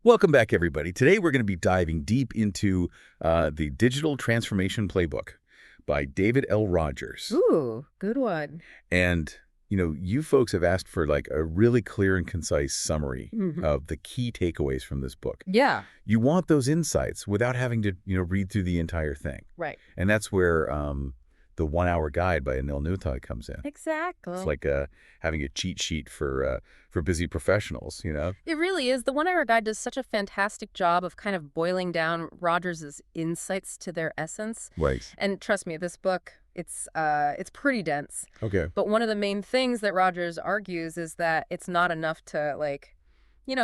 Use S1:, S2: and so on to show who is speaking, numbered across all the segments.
S1: Welcome back, everybody. Today we're going to be diving deep into the Digital Transformation Playbook by David L. Rogers.
S2: Ooh, good one.
S1: And, you folks have asked for like a really clear and concise summary
S2: Mhm.
S1: of the key takeaways from this book.
S2: Yeah,
S1: You want those insights without having to, read through the entire thing.
S2: right.
S1: And that's where the 1 Hour Guide by Anil Nuthai comes in. It's
S2: Exactly.
S1: like having a cheat sheet for busy professionals,
S2: It really is. The 1 Hour Guide does such a fantastic job of kind of boiling down Rogers's insights to their essence.
S1: Right.
S2: And trust me, this book, it's pretty dense.
S1: Okay.
S2: But one of the main things that Rogers argues is that it's not enough to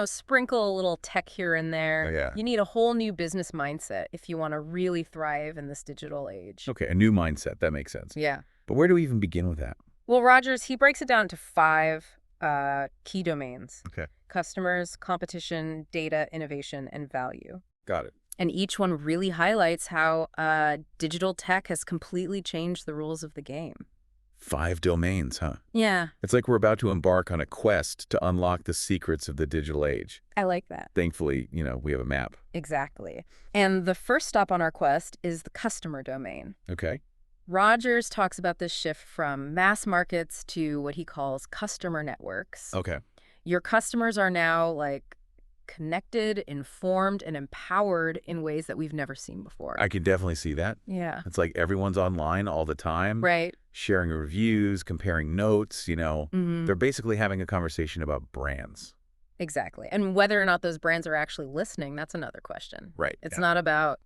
S2: sprinkle a little tech here and there.
S1: Oh, yeah.
S2: You need a whole new business mindset if you want to really thrive in this digital age.
S1: Okay, a new mindset. That makes sense.
S2: Yeah.
S1: But where do we even begin with that?
S2: Well, Rogers, he breaks it down into five key domains:
S1: Okay.
S2: customers, competition, data, innovation, and value.
S1: Got it.
S2: And each one really highlights how digital tech has completely changed the rules of the game.
S1: 5 domains, huh?
S2: Yeah,
S1: It's like we're about to embark on a quest to unlock the secrets of the digital age.
S2: I like that.
S1: Thankfully, we have a map.
S2: Exactly. And the first stop on our quest is the customer domain.
S1: Okay.
S2: Rogers talks about this shift from mass markets to what he calls customer networks.
S1: Okay.
S2: Your customers are now connected, informed, and empowered in ways that we've never seen before.
S1: I can definitely see that.
S2: Yeah.
S1: It's like everyone's online all the time,
S2: Right.
S1: sharing reviews, comparing notes,
S2: Mm-hmm.
S1: They're basically having a conversation about brands.
S2: Exactly. And whether or not those brands are actually listening, that's another question.
S1: Right.
S2: It's
S1: yeah.
S2: not about,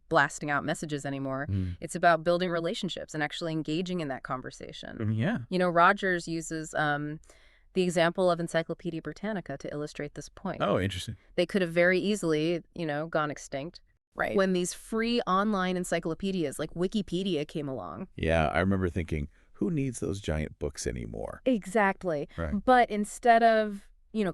S2: blasting out messages anymore.
S1: Mm.
S2: It's about building relationships and actually engaging in that conversation.
S1: Yeah.
S2: Rogers uses the example of Encyclopedia Britannica to illustrate this point.
S1: Oh, interesting.
S2: They could have very easily, gone extinct.
S1: Right.
S2: When these free online encyclopedias like Wikipedia came along.
S1: Yeah, I remember thinking, who needs those giant books anymore?
S2: Exactly.
S1: Right.
S2: But instead of,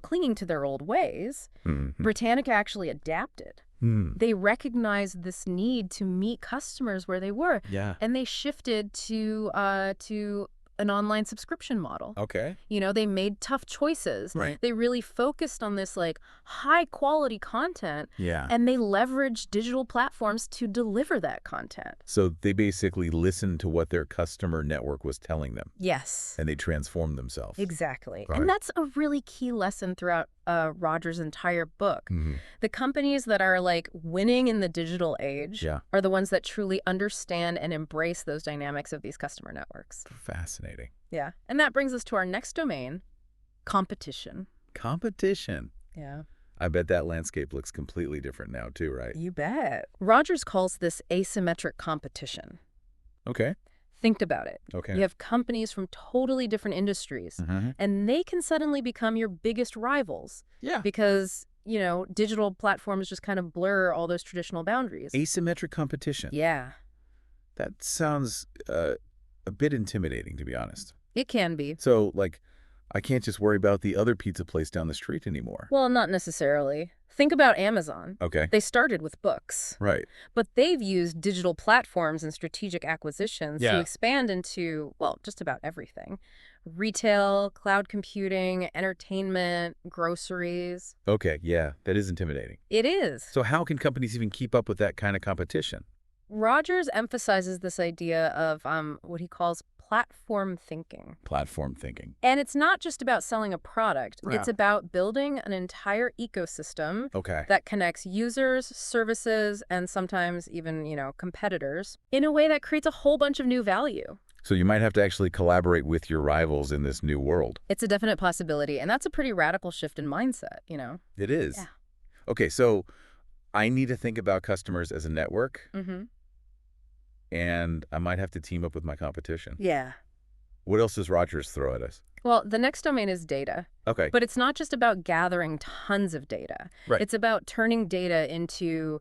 S2: clinging to their old ways,
S1: Mhm.
S2: Britannica actually adapted.
S1: Hmm.
S2: They recognized this need to meet customers where they were,
S1: Yeah.
S2: and they shifted to an online subscription model.
S1: Okay.
S2: They made tough choices.
S1: Right.
S2: They really focused on this high quality content,
S1: Yeah.
S2: and they leveraged digital platforms to deliver that content.
S1: So they basically listened to what their customer network was telling them,
S2: Yes.
S1: and they transformed themselves.
S2: Exactly.
S1: Right.
S2: And that's a really key lesson throughout Rogers' entire book.
S1: Mhm.
S2: The companies that are winning in the digital age
S1: Yeah.
S2: are the ones that truly understand and embrace those dynamics of these customer networks.
S1: Fascinating.
S2: Yeah. And that brings us to our next domain, competition.
S1: Competition.
S2: Yeah.
S1: I bet that landscape looks completely different now too, right?
S2: You bet. Rogers calls this asymmetric competition.
S1: Okay.
S2: Think about it.
S1: Okay.
S2: You have companies from totally different industries,
S1: Mhm.
S2: and they can suddenly become your biggest rivals
S1: Yeah.
S2: because, digital platforms just kind of blur all those traditional boundaries.
S1: Asymmetric competition.
S2: Yeah,
S1: That sounds a bit intimidating, to be honest.
S2: it can be.
S1: So, I can't just worry about the other pizza place down the street anymore.
S2: Well, not necessarily. Think about Amazon.
S1: Okay.
S2: They started with books,
S1: Right.
S2: but they've used digital platforms and strategic acquisitions to
S1: Yeah.
S2: expand into, well, just about everything. Retail, cloud computing, entertainment, groceries.
S1: Okay. Yeah. That is intimidating.
S2: It is.
S1: So how can companies even keep up with that kind of competition?
S2: Rogers emphasizes this idea of what he calls platform thinking.
S1: Platform thinking.
S2: And it's not just about selling a product.
S1: Yeah.
S2: It's about building an entire ecosystem
S1: Okay.
S2: that connects users, services, and sometimes even, competitors in a way that creates a whole bunch of new value.
S1: So you might have to actually collaborate with your rivals in this new world.
S2: It's a definite possibility, and that's a pretty radical shift in mindset.
S1: It is.
S2: Yeah.
S1: Okay, so I need to think about customers as a network,
S2: Mm-hmm.
S1: and I might have to team up with my competition.
S2: Yeah.
S1: What else does Rogers throw at us?
S2: Well, the next domain is data.
S1: Okay.
S2: But it's not just about gathering tons of data.
S1: Right.
S2: It's about turning data into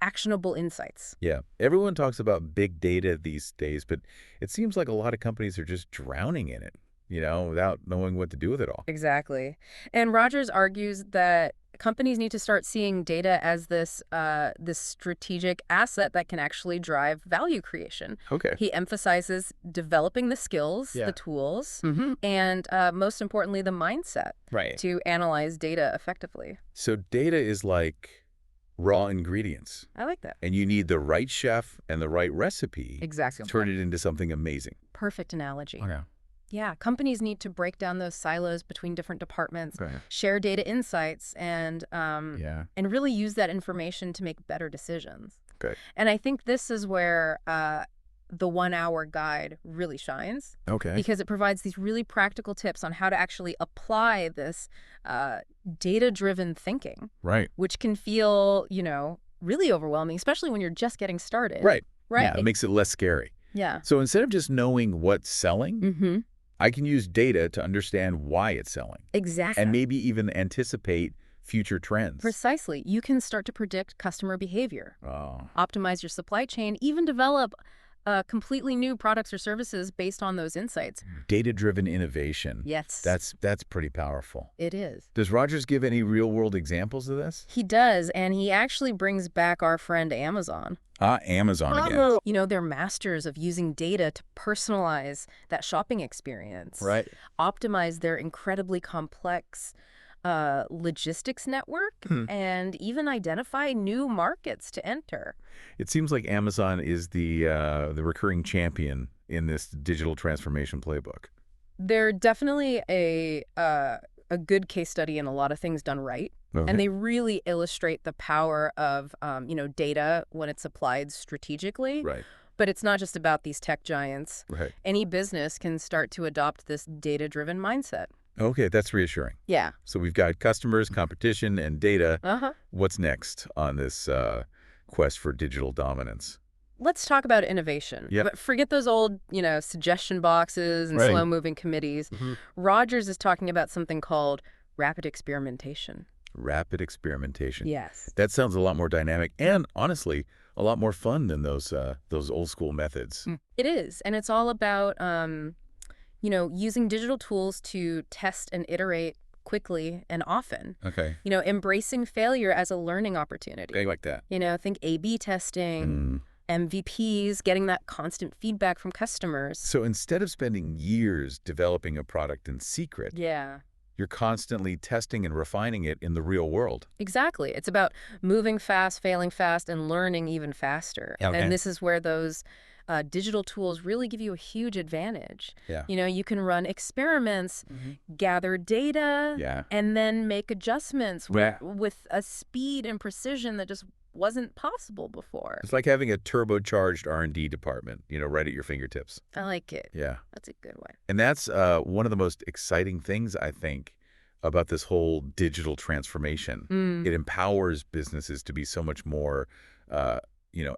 S2: actionable insights.
S1: Yeah. Everyone talks about big data these days, but it seems like a lot of companies are just drowning in it, without knowing what to do with it all.
S2: Exactly. And Rogers argues that companies need to start seeing data as this strategic asset that can actually drive value creation.
S1: Okay.
S2: He emphasizes developing the skills,
S1: Yeah.
S2: the tools,
S1: Mm-hmm.
S2: and most importantly, the mindset
S1: Right.
S2: to analyze data effectively.
S1: So data is like raw ingredients,
S2: I like that.
S1: and you need the right chef and the right recipe
S2: Exactly.
S1: to turn it into something amazing.
S2: Perfect analogy.
S1: Okay.
S2: Yeah, companies need to break down those silos between different departments,
S1: Okay.
S2: share data insights, and
S1: Yeah.
S2: really use that information to make better decisions.
S1: Okay.
S2: And I think this is where the 1 hour guide really shines,
S1: Okay.
S2: because it provides these really practical tips on how to actually apply this data-driven thinking,
S1: Right.
S2: which can feel, really overwhelming, especially when you're just getting started.
S1: Right.
S2: Right.
S1: Yeah, it makes it less scary.
S2: Yeah.
S1: So instead of just knowing what's selling,
S2: Mm-hmm.
S1: I can use data to understand why it's selling
S2: Exactly.
S1: and maybe even anticipate future trends.
S2: Precisely. You can start to predict customer behavior,
S1: Oh,
S2: optimize your supply chain, even develop completely new products or services based on those insights.
S1: data-driven innovation.
S2: Yes.
S1: That's pretty powerful.
S2: It is.
S1: Does Rogers give any real-world examples of this?
S2: He does, and he actually brings back our friend Amazon.
S1: Amazon again.
S2: They're masters of using data to personalize that shopping experience.
S1: Right.
S2: Optimize their incredibly complex logistics network, and even identify new markets to enter.
S1: It seems like Amazon is the recurring champion in this digital transformation playbook.
S2: They're definitely a good case study in a lot of things done right.
S1: Okay.
S2: And they really illustrate the power of, data when it's applied strategically.
S1: Right.
S2: But it's not just about these tech giants.
S1: Right.
S2: Any business can start to adopt this data-driven mindset.
S1: Okay, that's reassuring.
S2: Yeah.
S1: So we've got customers, competition, and data.
S2: Uh-huh.
S1: What's next on this quest for digital dominance?
S2: Let's talk about innovation.
S1: Yep.
S2: But forget those old, suggestion boxes and
S1: Right.
S2: slow-moving committees.
S1: Mm-hmm.
S2: Rogers is talking about something called rapid experimentation.
S1: Rapid experimentation.
S2: Yes.
S1: That sounds a lot more dynamic and, honestly, a lot more fun than those old school methods.
S2: It is. And it's all about, using digital tools to test and iterate quickly and often.
S1: Okay.
S2: Embracing failure as a learning opportunity.
S1: Okay, like that.
S2: Think A/B testing, MVPs, getting that constant feedback from customers.
S1: So instead of spending years developing a product in secret,
S2: Yeah.
S1: you're constantly testing and refining it in the real world.
S2: Exactly. It's about moving fast, failing fast, and learning even faster.
S1: Okay.
S2: And this is where those digital tools really give you a huge advantage.
S1: Yeah.
S2: You can run experiments, gather data,
S1: Yeah.
S2: and then make adjustments
S1: Yeah.
S2: with a speed and precision that just wasn't possible before.
S1: It's like having a turbocharged R&D department, right at your fingertips.
S2: I like it.
S1: Yeah.
S2: That's a good one.
S1: And that's one of the most exciting things, I think, about this whole digital transformation. It empowers businesses to be so much more,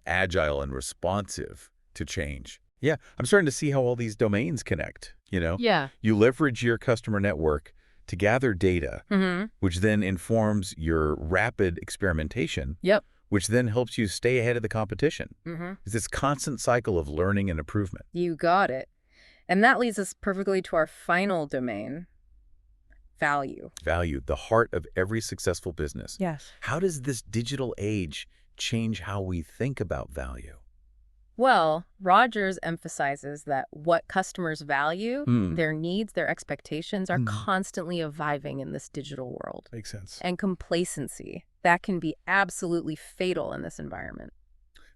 S1: agile and responsive to change. Yeah, I'm starting to see how all these domains connect,
S2: Yeah.
S1: You leverage your customer network to gather data, which then informs your rapid experimentation,
S2: Yep.
S1: which then helps you stay ahead of the competition. It's this constant cycle of learning and improvement.
S2: You got it. And that leads us perfectly to our final domain, value.
S1: Value, the heart of every successful business.
S2: Yes.
S1: How does this digital age change how we think about value?
S2: Well, Rogers emphasizes that what customers value, their needs, their expectations are constantly evolving in this digital world.
S1: Makes sense.
S2: And complacency, that can be absolutely fatal in this environment.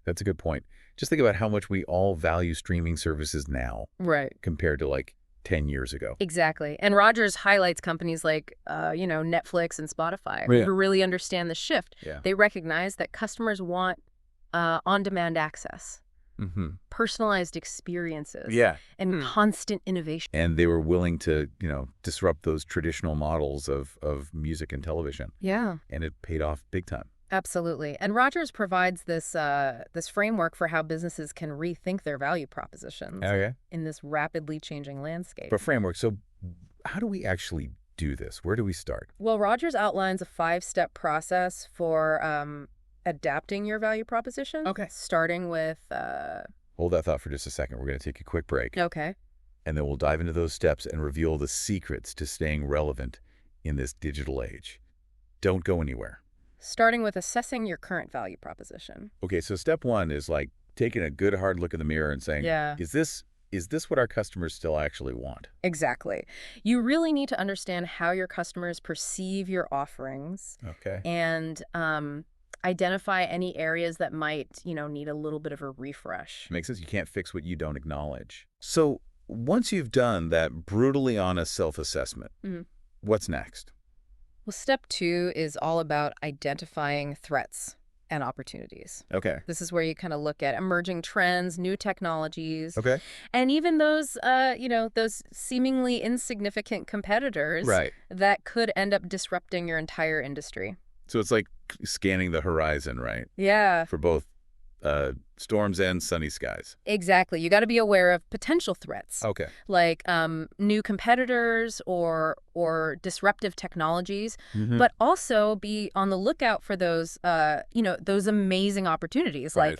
S1: That's a good point. Just think about how much we all value streaming services now
S2: Right.
S1: compared to 10 years ago.
S2: Exactly. And Rogers highlights companies like, Netflix and Spotify
S1: Yeah.
S2: who really understand the shift.
S1: Yeah.
S2: They recognize that customers want on-demand access, personalized experiences,
S1: Yeah.
S2: and constant innovation.
S1: And they were willing to, disrupt those traditional models of music and television.
S2: Yeah.
S1: And it paid off big time.
S2: Absolutely. And Rogers provides this framework for how businesses can rethink their value propositions
S1: Okay.
S2: in this rapidly changing landscape.
S1: But framework, so how do we actually do this? Where do we start?
S2: Well, Rogers outlines a 5-step process for adapting your value proposition.
S1: Okay.
S2: Starting with...
S1: Hold that thought for just a second. We're going to take a quick break.
S2: Okay.
S1: And then we'll dive into those steps and reveal the secrets to staying relevant in this digital age. Don't go anywhere.
S2: Starting with assessing your current value proposition.
S1: Okay, so step one is like taking a good hard look in the mirror and saying,
S2: Yeah.
S1: is this what our customers still actually want?
S2: Exactly. You really need to understand how your customers perceive your offerings
S1: Okay.
S2: and identify any areas that might, need a little bit of a refresh.
S1: Makes sense. You can't fix what you don't acknowledge. So once you've done that brutally honest self-assessment,
S2: Mhm.
S1: what's next?
S2: Well, step 2 is all about identifying threats and opportunities.
S1: Okay.
S2: This is where you kind of look at emerging trends, new technologies,
S1: Okay.
S2: and even those seemingly insignificant competitors
S1: Right.
S2: that could end up disrupting your entire industry.
S1: So it's like scanning the horizon, right?
S2: Yeah,
S1: For both storms and sunny skies.
S2: exactly. You got to be aware of potential threats,
S1: Okay.
S2: like new competitors or disruptive technologies,
S1: Mhm.
S2: but also be on the lookout for those amazing opportunities,
S1: Right.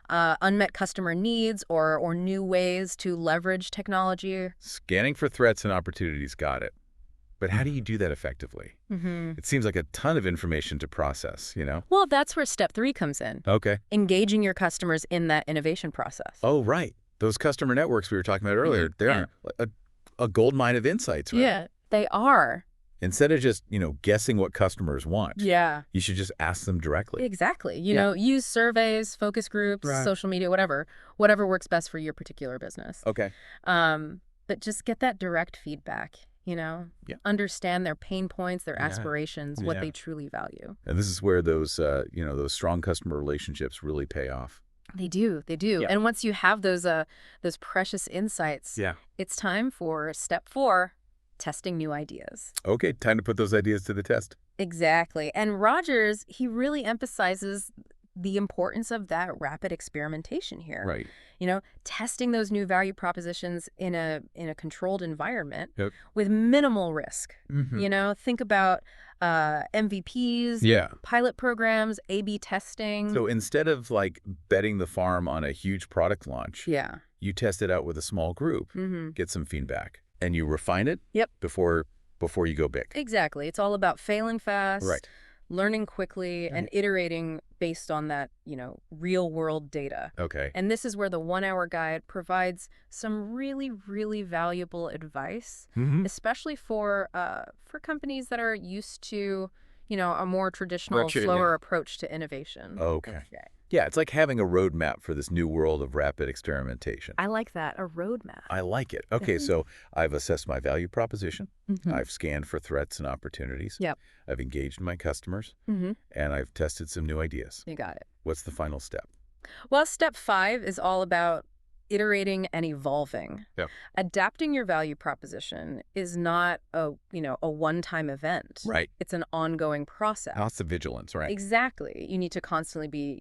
S2: like unmet customer needs or new ways to leverage technology.
S1: Scanning for threats and opportunities. Got it. But how do you do that effectively?
S2: Mm-hmm.
S1: It seems like a ton of information to process, you know?
S2: Well, that's where step 3 comes in,
S1: Okay.
S2: engaging your customers in that innovation process.
S1: Oh, right. Those customer networks we were talking about earlier,
S2: Mhm.
S1: they're
S2: Yeah.
S1: a gold mine of insights, right?
S2: Yeah, they are.
S1: Instead of just, guessing what customers want,
S2: Yeah.
S1: you should just ask them directly.
S2: Exactly.
S1: Yeah.
S2: Use surveys, focus groups,
S1: Right.
S2: social media, whatever works best for your particular business.
S1: Okay.
S2: But just get that direct feedback.
S1: Yeah.
S2: Understand their pain points, their
S1: Yeah.
S2: aspirations, what
S1: Yeah.
S2: they truly value.
S1: And this is where those strong customer relationships really pay off.
S2: They do. They do.
S1: Yeah.
S2: And once you have those precious insights,
S1: Yeah.
S2: it's time for step 4, testing new ideas.
S1: Okay, time to put those ideas to the test.
S2: Exactly. And Rogers, he really emphasizes the importance of that rapid experimentation here.
S1: Right.
S2: Testing those new value propositions in a controlled environment
S1: Yep.
S2: with minimal risk.
S1: Mhm.
S2: Think about MVPs,
S1: Yeah.
S2: pilot programs, A/B testing.
S1: So instead of like betting the farm on a huge product launch,
S2: Yeah.
S1: you test it out with a small group,
S2: Mm-hmm.
S1: get some feedback, and you refine it
S2: Yep.
S1: before you go big.
S2: Exactly. It's all about failing fast,
S1: Right.
S2: learning quickly, and iterating based on that, real world data.
S1: Okay.
S2: And this is where the 1-hour guide provides some really, really valuable advice,
S1: Mhm.
S2: especially for companies that are used to, a more traditional,
S1: Structure,
S2: slower
S1: yeah.
S2: approach to innovation.
S1: Okay. Yeah, it's like having a roadmap for this new world of rapid experimentation.
S2: I like that, a roadmap.
S1: I like it. Okay, so I've assessed my value proposition.
S2: Mhm.
S1: I've scanned for threats and opportunities.
S2: Yep.
S1: I've engaged my customers,
S2: Mm-hmm.
S1: and I've tested some new ideas.
S2: You got it.
S1: What's the final step?
S2: Well, step 5 is all about iterating and evolving.
S1: Yep.
S2: Adapting your value proposition is not a one-time event.
S1: Right.
S2: It's an ongoing process.
S1: Lots of vigilance, right?
S2: Exactly. You need to constantly be,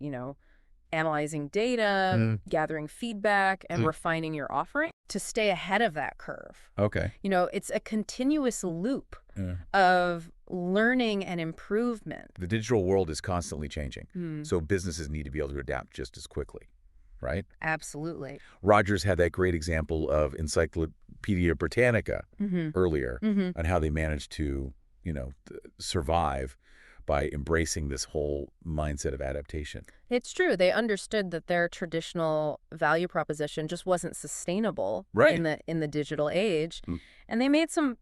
S2: analyzing data, gathering feedback, and refining your offering to stay ahead of that curve.
S1: Okay.
S2: It's a continuous loop
S1: Yeah.
S2: of learning and improvement.
S1: The digital world is constantly changing,
S2: Hmm.
S1: so businesses need to be able to adapt just as quickly, right?
S2: Absolutely.
S1: Rogers had that great example of Encyclopedia Britannica
S2: Mm-hmm.
S1: earlier
S2: Mm-hmm.
S1: on how they managed to, survive by embracing this whole mindset of adaptation.
S2: It's true. They understood that their traditional value proposition just wasn't sustainable
S1: Right.
S2: in the digital age.
S1: Mm.
S2: And they made some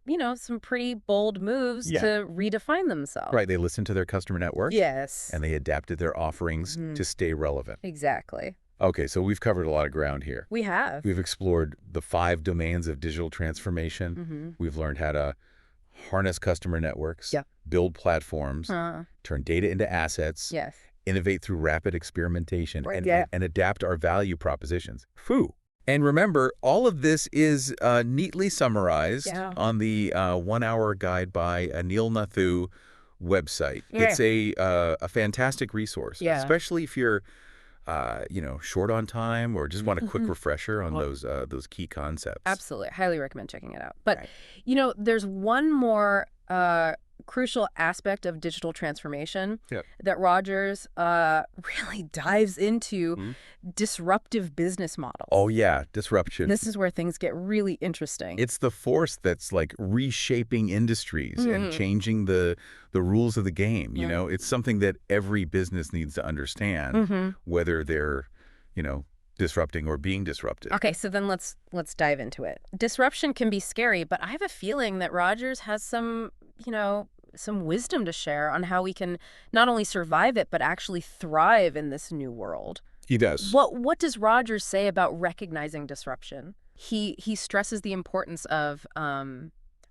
S2: pretty bold moves
S1: Yeah.
S2: to redefine themselves.
S1: Right. They listened to their customer network.
S2: Yes.
S1: And they adapted their offerings
S2: Mhm.
S1: to stay relevant.
S2: Exactly.
S1: Okay, so we've covered a lot of ground here.
S2: We have.
S1: We've explored the 5 domains of digital transformation.
S2: Mm-hmm.
S1: We've learned how to harness customer networks,
S2: Yeah.
S1: build platforms, turn data into assets,
S2: Yes.
S1: innovate through rapid experimentation,
S2: Right,
S1: and,
S2: yeah.
S1: and adapt our value propositions. Phew. And remember, all of this is neatly summarized
S2: Yeah.
S1: on the 1-hour guide by Anil Nathu website.
S2: Yeah.
S1: It's a fantastic resource,
S2: Yeah.
S1: especially if you're short on time or just want a quick refresher on
S2: Well-
S1: those key concepts.
S2: Absolutely. Highly recommend checking it out. But,
S1: Right.
S2: there's one more crucial aspect of digital transformation
S1: Yep.
S2: that Rogers really dives into disruptive business models.
S1: Oh, yeah, disruption.
S2: This is where things get really interesting.
S1: It's the force that's like reshaping industries and changing the rules of the game. You know, it's something that every business needs to understand, whether they're, you know, disrupting or being disrupted.
S2: Okay, so then let's dive into it. Disruption can be scary, but I have a feeling that Rogers has some, some wisdom to share on how we can not only survive it, but actually thrive in this new world.
S1: He does.
S2: What does Rogers say about recognizing disruption? He stresses the importance of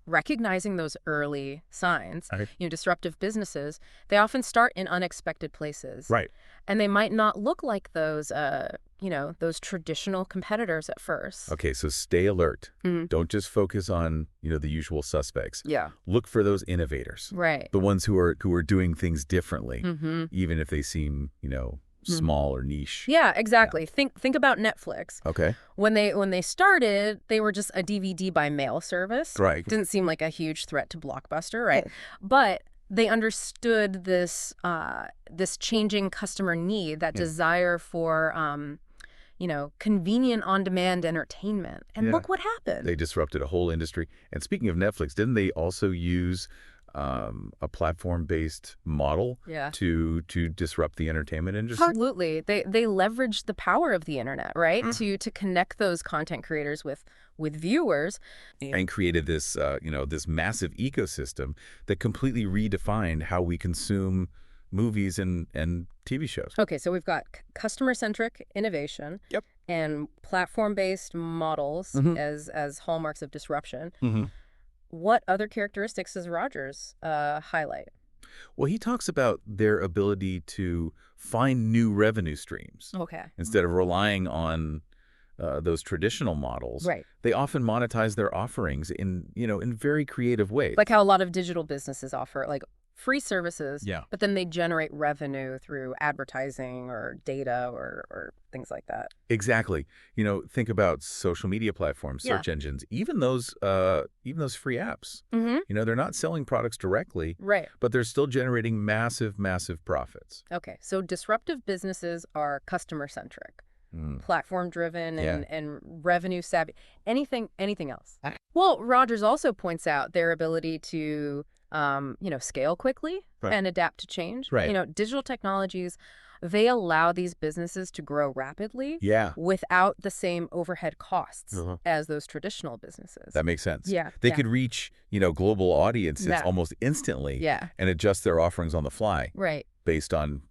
S2: recognizing those early signs.
S1: Right.
S2: Disruptive businesses, they often start in unexpected places.
S1: Right.
S2: And they might not look like those traditional competitors at first.
S1: Okay, so stay alert. Don't just focus on, the usual suspects.
S2: Yeah.
S1: Look for those innovators.
S2: Right.
S1: The ones who are doing things differently, even if they seem, small or niche.
S2: Yeah, exactly. Yeah. Think about Netflix.
S1: Okay.
S2: When they started, they were just a DVD by mail service.
S1: Right.
S2: Didn't seem like a huge threat to Blockbuster, right? But they understood this changing customer need, that desire for convenient on-demand entertainment. And look what happened.
S1: They disrupted a whole industry. And speaking of Netflix, didn't they also use a platform-based model to disrupt the entertainment industry?
S2: Absolutely. They leveraged the power of the internet, right? To connect those content creators with viewers.
S1: And created this, this massive ecosystem that completely redefined how we consume movies and TV shows.
S2: Okay, so we've got customer-centric innovation and platform-based models as hallmarks of disruption. What other characteristics does Rogers highlight?
S1: Well, he talks about their ability to find new revenue streams.
S2: Okay.
S1: Instead of relying on those traditional models, they often monetize their offerings in very creative ways.
S2: Like how a lot of digital businesses offer like free services, but then they generate revenue through advertising or data or things like that.
S1: Exactly. Think about social media platforms, search engines, even those free apps. They're not selling products directly, but they're still generating massive, massive profits.
S2: Okay, so disruptive businesses are customer-centric. Platform-driven and revenue-savvy. Anything else? Well, Rogers also points out their ability to scale quickly and adapt to change. Digital technologies, they allow these businesses to grow rapidly without the same overhead costs as those traditional businesses.
S1: That makes sense. They could reach, global audiences almost instantly and adjust their offerings on the fly based on,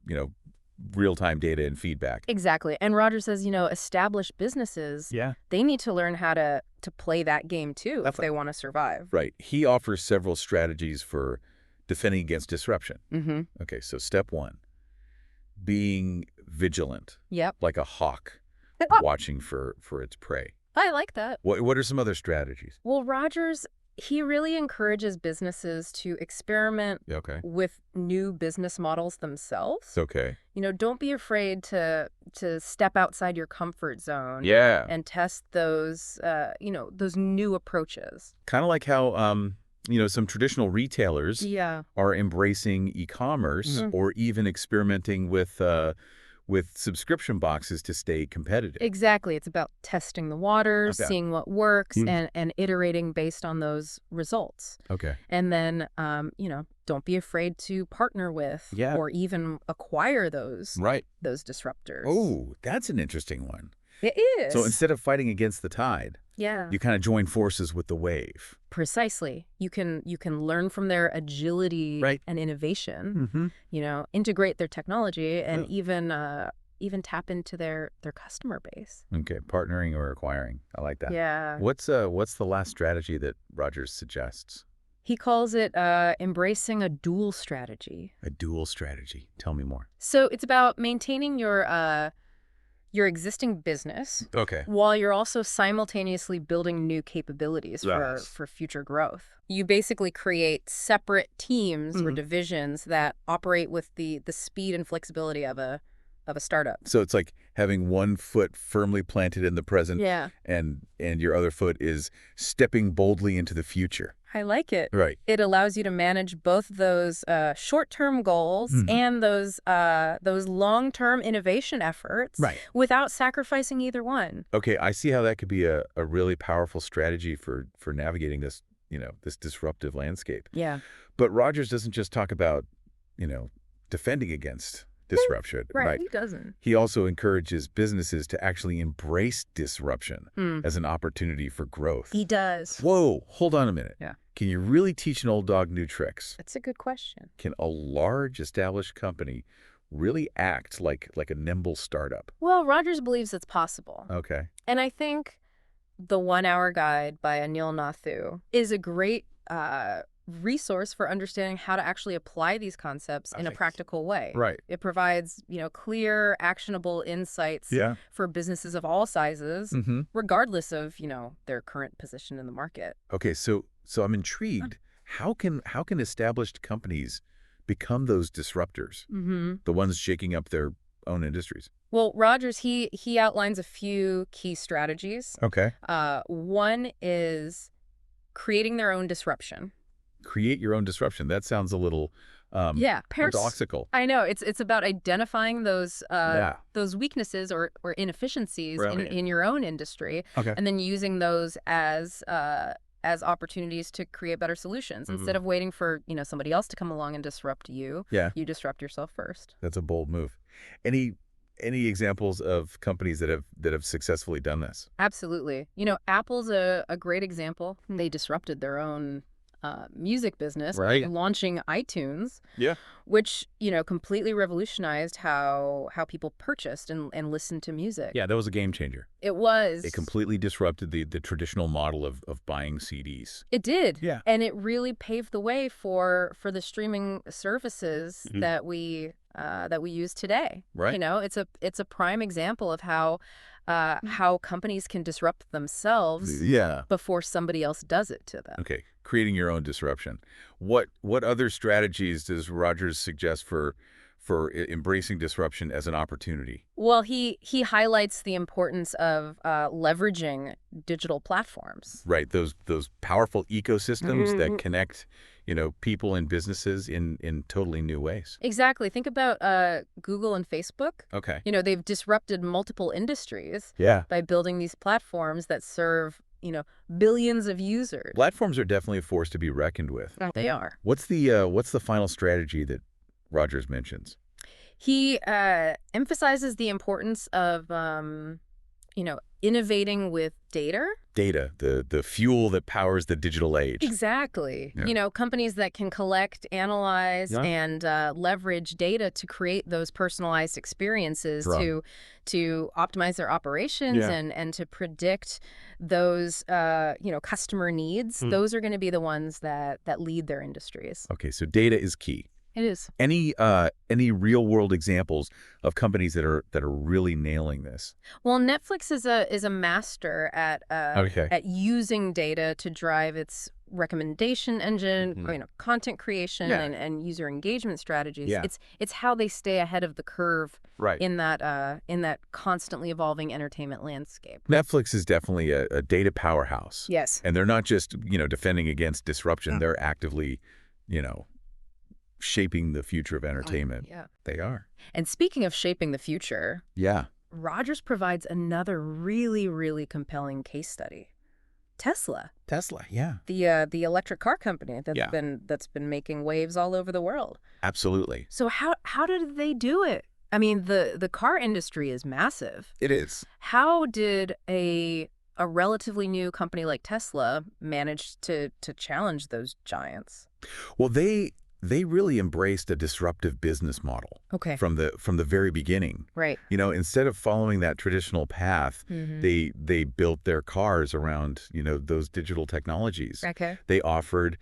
S1: real-time data and feedback.
S2: Exactly. And Rogers says, established businesses, they need to learn how to play that game too if they want to survive.
S1: Right. He offers several strategies for defending against disruption. Okay, so step one, being vigilant. Like a hawk watching for its prey.
S2: I like that.
S1: What are some other strategies?
S2: Well, Rogers, he really encourages businesses to experiment with new business models themselves.
S1: Okay.
S2: Don't be afraid to step outside your comfort zone. And test those, those new approaches.
S1: Kind of like how, some traditional retailers are embracing e-commerce or even experimenting with subscription boxes to stay competitive.
S2: Exactly. It's about testing the waters, seeing what works, and iterating based on those results.
S1: Okay.
S2: And then, don't be afraid to partner with or even acquire those disruptors.
S1: Oh, that's an interesting one.
S2: It is.
S1: So instead of fighting against the tide, you kind of join forces with the wave.
S2: Precisely. You can learn from their agility and innovation. Integrate their technology and even tap into their customer base.
S1: Okay, partnering or acquiring. I like that.
S2: Yeah.
S1: What's the last strategy that Rogers suggests?
S2: He calls it embracing a dual strategy.
S1: A dual strategy. Tell me more.
S2: So it's about maintaining your existing business while you're also simultaneously building new capabilities for future growth. You basically create separate teams or divisions that operate with the speed and flexibility of a a startup.
S1: So it's like having one foot firmly planted in the present,
S2: Yeah.
S1: and your other foot is stepping boldly into the future.
S2: I like it.
S1: Right.
S2: It allows you to manage both those short-term goals and those long-term innovation efforts without sacrificing either one.
S1: Okay, I see how that could be a really powerful strategy for navigating this, this disruptive landscape.
S2: Yeah.
S1: But Rogers doesn't just talk about, defending against disruption.
S2: Right. He doesn't.
S1: He also encourages businesses to actually embrace disruption as an opportunity for growth.
S2: He does.
S1: Whoa, hold on a minute.
S2: Yeah.
S1: Can you really teach an old dog new tricks?
S2: That's a good question.
S1: Can a large established company really act like a nimble startup?
S2: Well, Rogers believes it's possible.
S1: Okay.
S2: And I think the 1 Hour Guide by Anil Nathu is a great resource for understanding how to actually apply these concepts in a practical way.
S1: Right.
S2: It provides, clear, actionable insights for businesses of all sizes, regardless of, their current position in the market.
S1: Okay, so I'm intrigued. How can established companies become those disruptors? The ones shaking up their own industries?
S2: Well, Rogers, he outlines a few key strategies.
S1: Okay.
S2: One is creating their own disruption.
S1: Create your own disruption. That sounds a little paradoxical.
S2: I know. It's about identifying those weaknesses or inefficiencies in your own industry, and then using those as opportunities to create better solutions instead of waiting for somebody else to come along and disrupt you. Yeah, you disrupt yourself first.
S1: That's a bold move. Any examples of companies that have successfully done this?
S2: Absolutely. Apple's a great example. They disrupted their own music business, launching iTunes, which completely revolutionized how people purchased and listened to music.
S1: Yeah, that was a game changer.
S2: It was.
S1: It completely disrupted the traditional model of buying CDs.
S2: It did. Yeah, and it really paved the way for the streaming services that we use today. Right. It's a prime example of how companies can disrupt themselves before somebody else does it to them.
S1: Okay, creating your own disruption. What other strategies does Rogers suggest for embracing disruption as an opportunity?
S2: Well, he highlights the importance of leveraging digital platforms.
S1: Right, those powerful ecosystems that connect people and businesses in totally new ways.
S2: Exactly. Think about Google and Facebook.
S1: Okay.
S2: They've disrupted multiple industries by building these platforms that serve, billions of users.
S1: Platforms are definitely a force to be reckoned with.
S2: They are.
S1: What's the final strategy that Rogers mentions?
S2: He emphasizes the importance of innovating with data.
S1: Data, the fuel that powers the digital age.
S2: Exactly. Yeah. Companies that can collect, analyze, and leverage data to create those personalized experiences to optimize their operations and to predict those customer needs. Those are going to be the ones that lead their industries.
S1: Okay, so data is key.
S2: It is.
S1: Any real world examples of companies that are really nailing this?
S2: Well, Netflix is a master at using data to drive its recommendation engine, content creation and user engagement strategies. Yeah. It's how they stay ahead of the curve in that constantly evolving entertainment landscape.
S1: Netflix is definitely a data powerhouse.
S2: Yes.
S1: And they're not just, defending against disruption. They're actively, shaping the future of entertainment.
S2: Yeah.
S1: They are.
S2: And speaking of shaping the future, Rogers provides another really, really compelling case study. Tesla,
S1: yeah.
S2: The electric car company that's been making waves all over the world.
S1: Absolutely.
S2: So how did they do it? I mean, the car industry is massive.
S1: It is.
S2: How did a relatively new company like Tesla manage to challenge those giants?
S1: Well, they really embraced a disruptive business model.
S2: Okay.
S1: From the very beginning.
S2: Right.
S1: Instead of following that traditional path, they built their cars around, those digital technologies.
S2: Okay.
S1: They offered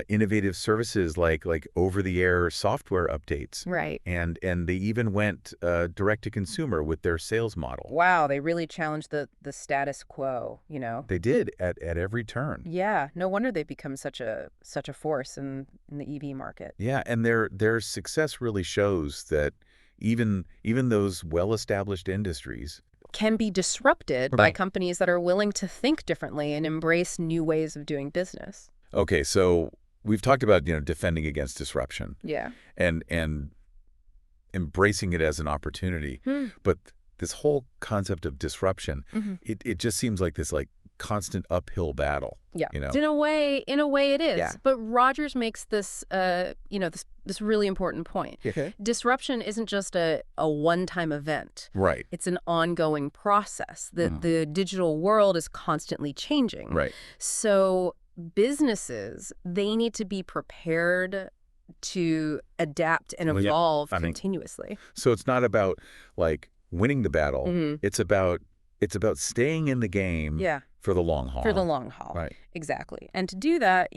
S1: innovative services like over-the-air software updates.
S2: Right.
S1: And they even went direct to consumer with their sales model.
S2: Wow, they really challenged the status quo,
S1: They did at every turn.
S2: Yeah, no wonder they've become such a force in the EV market.
S1: Yeah, and their success really shows that, Even those well-established industries
S2: can be disrupted by companies that are willing to think differently and embrace new ways of doing business.
S1: Okay, so we've talked about, defending against disruption.
S2: Yeah.
S1: And embracing it as an opportunity. But this whole concept of disruption, it just seems like this constant uphill battle.
S2: Yeah. In a way it is.
S1: Yeah.
S2: But Rogers makes this this really important point.
S1: Okay.
S2: Disruption isn't just a one-time event.
S1: Right.
S2: It's an ongoing process. The digital world is constantly changing.
S1: Right.
S2: So businesses, they need to be prepared to adapt and evolve continuously.
S1: So it's not about winning the battle. It's about staying in the game for the long haul.
S2: For the long haul.
S1: Right.
S2: Exactly. And to do that,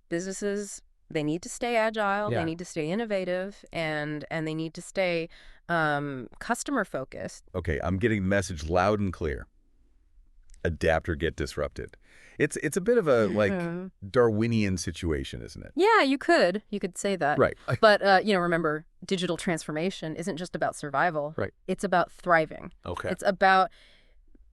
S2: businesses, they need to stay agile, they need to stay innovative, and they need to stay customer focused.
S1: Okay, I'm getting the message loud and clear. Adapt or get disrupted. It's a bit of a Darwinian situation, isn't it?
S2: Yeah, you could say that.
S1: Right.
S2: But remember, digital transformation isn't just about survival.
S1: Right.
S2: It's about thriving.
S1: Okay.
S2: It's about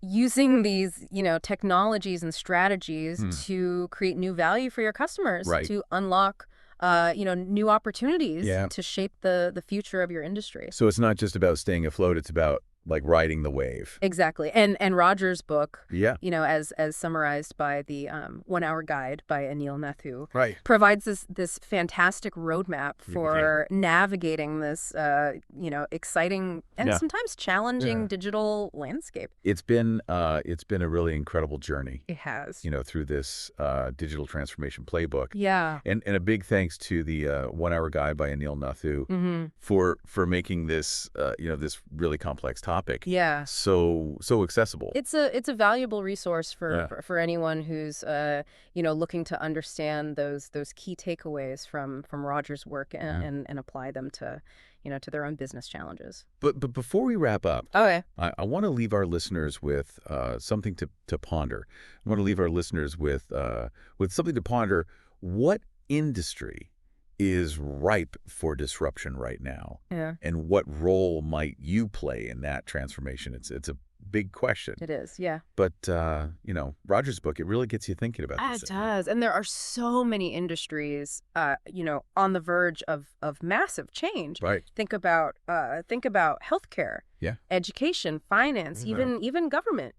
S2: using these, technologies and strategies to create new value for your customers, to unlock new opportunities to shape the future of your industry.
S1: So it's not just about staying afloat, it's about riding the wave.
S2: Exactly. And Rogers' book, as summarized by the 1 Hour Guide by Anil Nathu, provides this fantastic roadmap for navigating this, exciting and sometimes challenging digital landscape.
S1: It's been a really incredible journey.
S2: It has.
S1: Through this digital transformation playbook.
S2: Yeah.
S1: And a big thanks to the 1 Hour Guide by Anil Nathu for making this this really complex topic.
S2: Yeah.
S1: So accessible.
S2: It's a valuable resource for anyone who's looking to understand those key takeaways from Rogers' work and apply them to to their own business challenges.
S1: But before we wrap up,
S2: okay,
S1: I want to leave our listeners with something to ponder. I want to leave our listeners with something to ponder. What industry is ripe for disruption right now?
S2: Yeah.
S1: And what role might you play in that transformation? It's a big question.
S2: It is, yeah.
S1: But, Rogers' book, it really gets you thinking about this.
S2: It does. And there are so many industries, on the verge of massive change.
S1: Right.
S2: Think about healthcare, education, finance, even government.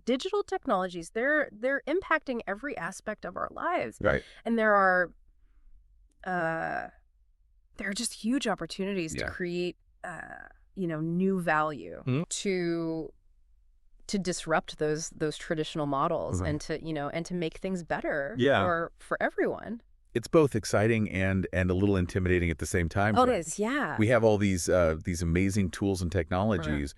S2: Digital technologies, they're impacting every aspect of our lives.
S1: Right.
S2: And there are just huge opportunities to create, new value to disrupt those traditional models and to make things better for everyone.
S1: It's both exciting and a little intimidating at the same time.
S2: Oh, it is, yeah.
S1: We have all these amazing tools and technologies,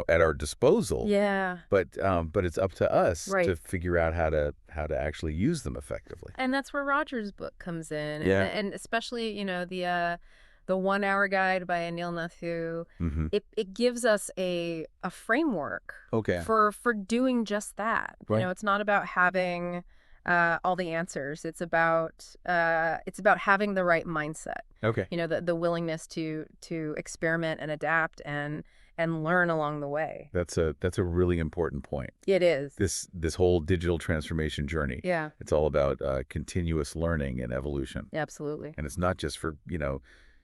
S1: at our disposal.
S2: Yeah.
S1: But it's up to us to figure out how to actually use them effectively.
S2: And that's where Rogers' book comes in.
S1: Yeah.
S2: And especially, the 1 Hour Guide by Anil Nathu, it gives us a framework for doing just that.
S1: Right.
S2: It's not about having all the answers. It's about having the right mindset.
S1: Okay.
S2: The willingness to experiment and adapt and learn along the way.
S1: That's a really important point.
S2: It is.
S1: This whole digital transformation journey.
S2: Yeah.
S1: It's all about continuous learning and evolution.
S2: Absolutely.
S1: And it's not just for,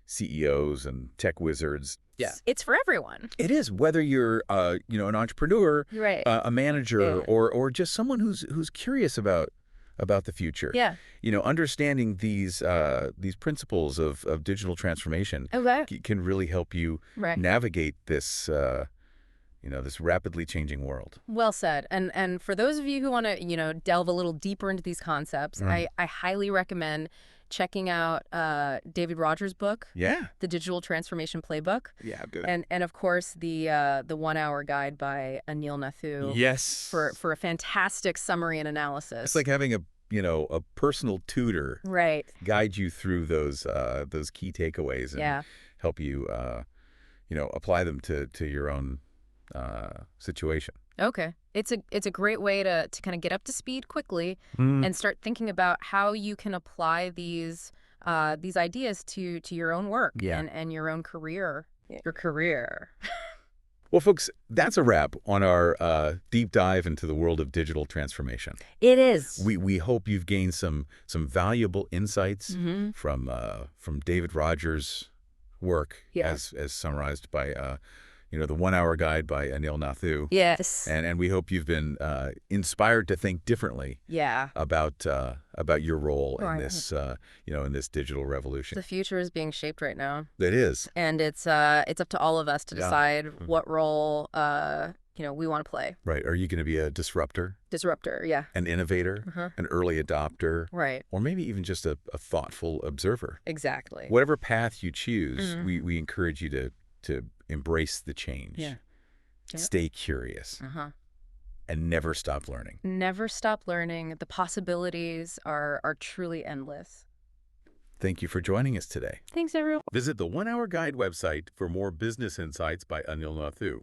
S1: CEOs and tech wizards.
S2: Yeah. It's for everyone.
S1: It is, whether you're an entrepreneur, a manager, or just someone who's curious about the future.
S2: Yeah.
S1: Understanding these principles of digital transformation can really help you navigate this this rapidly changing world.
S2: Well said. And for those of you who want to delve a little deeper into these concepts, I highly recommend checking out David Rogers' book, The Digital Transformation Playbook.
S1: Yeah, good.
S2: And of course the 1 Hour Guide by Anil Nathu.
S1: Yes.
S2: For a fantastic summary and analysis.
S1: It's like having a personal tutor guide you through those key takeaways and help you apply them to your own situation.
S2: Okay. It's a great way to kind of get up to speed quickly and start thinking about how you can apply these ideas to your own work and your own career. your career.
S1: Well, folks, that's a wrap on our deep dive into the world of digital transformation.
S2: It is.
S1: We hope you've gained some valuable insights from David Rogers' work, as summarized by the 1 Hour Guide by Anil Nathu.
S2: Yes.
S1: And we hope you've been inspired to think differently. About your role in this in this digital revolution.
S2: The future is being shaped right now.
S1: It is.
S2: And it's up to all of us to decide what role we want to play.
S1: Right. Are you going to be a disruptor?
S2: Disruptor, yeah.
S1: An innovator? An early adopter?
S2: Right.
S1: Or maybe even just a thoughtful observer?
S2: Exactly.
S1: Whatever path you choose, we encourage you to embrace the change.
S2: Yeah.
S1: Stay curious. And never stop learning.
S2: Never stop learning. The possibilities are truly endless.
S1: Thank you for joining us today.
S2: Thanks, everyone.
S1: Visit the 1 Hour Guide website for more business insights by Anil Nathu.